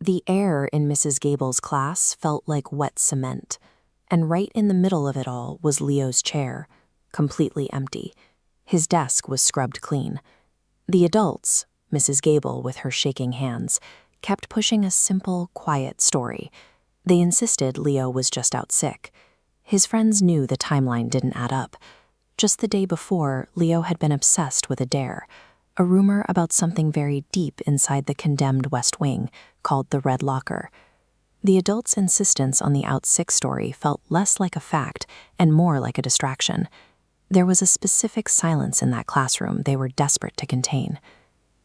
The air in Mrs. Gable's class felt like wet cement, and right in the middle of it all was Leo's chair, completely empty. His desk was scrubbed clean. The adults, Mrs. Gable with her shaking hands, kept pushing a simple, quiet story. They insisted Leo was just out sick. His friends knew the timeline didn't add up. Just the day before, Leo had been obsessed with a dare, a rumor about something very deep inside the condemned West Wing, called the Red Locker. The adults' insistence on the out sick story felt less like a fact and more like a distraction. There was a specific silence in that classroom they were desperate to contain.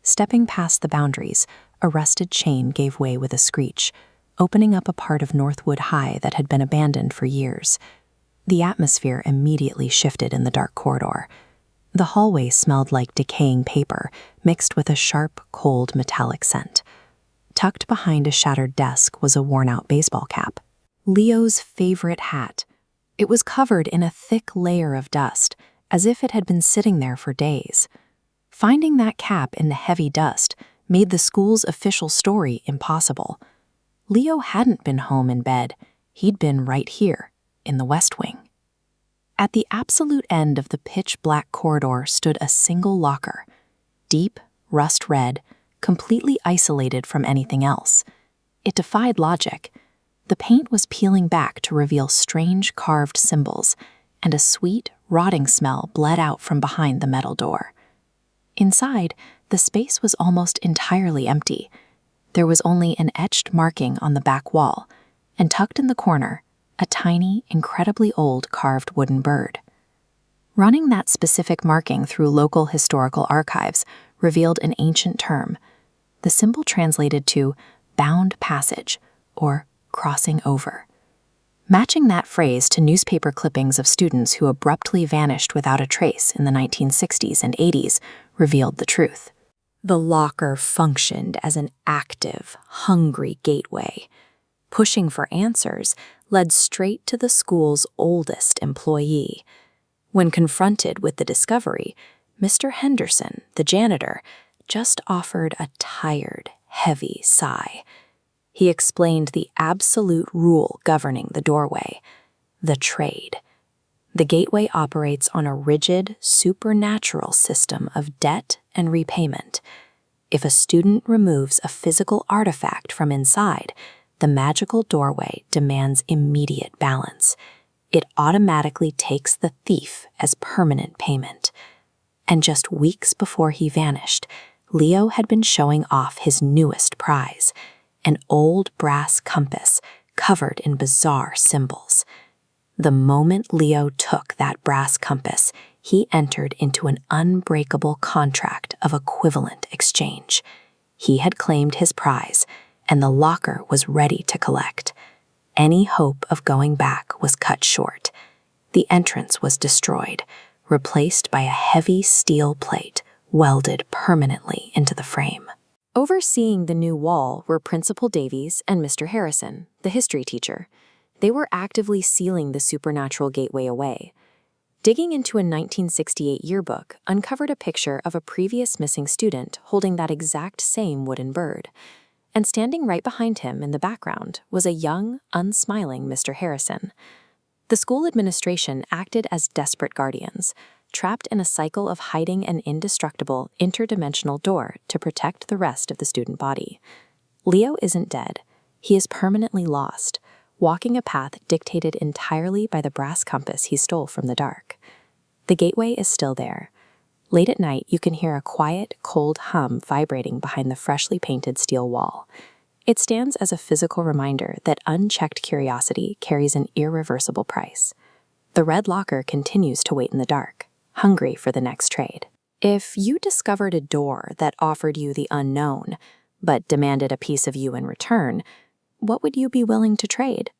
Stepping past the boundaries, a rusted chain gave way with a screech, opening up a part of Northwood High that had been abandoned for years. The atmosphere immediately shifted in the dark corridor. The hallway smelled like decaying paper, mixed with a sharp, cold, metallic scent. Tucked behind a shattered desk was a worn-out baseball cap. Leo's favorite hat. It was covered in a thick layer of dust, as if it had been sitting there for days. Finding that cap in the heavy dust made the school's official story impossible. Leo hadn't been home in bed. He'd been right here, in the West Wing. At the absolute end of the pitch-black corridor stood a single locker, deep, rust-red, completely isolated from anything else. It defied logic. The paint was peeling back to reveal strange carved symbols, and a sweet, rotting smell bled out from behind the metal door. Inside, the space was almost entirely empty. There was only an etched marking on the back wall, and tucked in the corner, a tiny, incredibly old carved wooden bird. Running that specific marking through local historical archives revealed an ancient term. The symbol translated to bound passage, or crossing over. Matching that phrase to newspaper clippings of students who abruptly vanished without a trace in the 1960s and 80s revealed the truth. The locker functioned as an active, hungry gateway. Pushing for answers led straight to the school's oldest employee. When confronted with the discovery, Mr. Henderson, the janitor, just offered a tired, heavy sigh. He explained the absolute rule governing the doorway: the trade. The gateway operates on a rigid, supernatural system of debt and repayment. If a student removes a physical artifact from inside, the magical doorway demands immediate balance. It automatically takes the thief as permanent payment. And just weeks before he vanished, Leo had been showing off his newest prize, an old brass compass covered in bizarre symbols. The moment Leo took that brass compass, he entered into an unbreakable contract of equivalent exchange. He had claimed his prize, and the locker was ready to collect. Any hope of going back was cut short. The entrance was destroyed, replaced by a heavy steel plate welded permanently into the frame. Overseeing the new wall were Principal Davies and Mr. Harrison, the history teacher. They were actively sealing the supernatural gateway away. Digging into a 1968 yearbook uncovered a picture of a previous missing student holding that exact same wooden bird. And standing right behind him in the background was a young, unsmiling Mr. Harrison. The school administration acted as desperate guardians, trapped in a cycle of hiding an indestructible, interdimensional door to protect the rest of the student body. Leo isn't dead. He is permanently lost, walking a path dictated entirely by the brass compass he stole from the dark. The gateway is still there. Late at night, you can hear a quiet, cold hum vibrating behind the freshly painted steel wall. It stands as a physical reminder that unchecked curiosity carries an irreversible price. The Red Locker continues to wait in the dark, hungry for the next trade. If you discovered a door that offered you the unknown, but demanded a piece of you in return, what would you be willing to trade?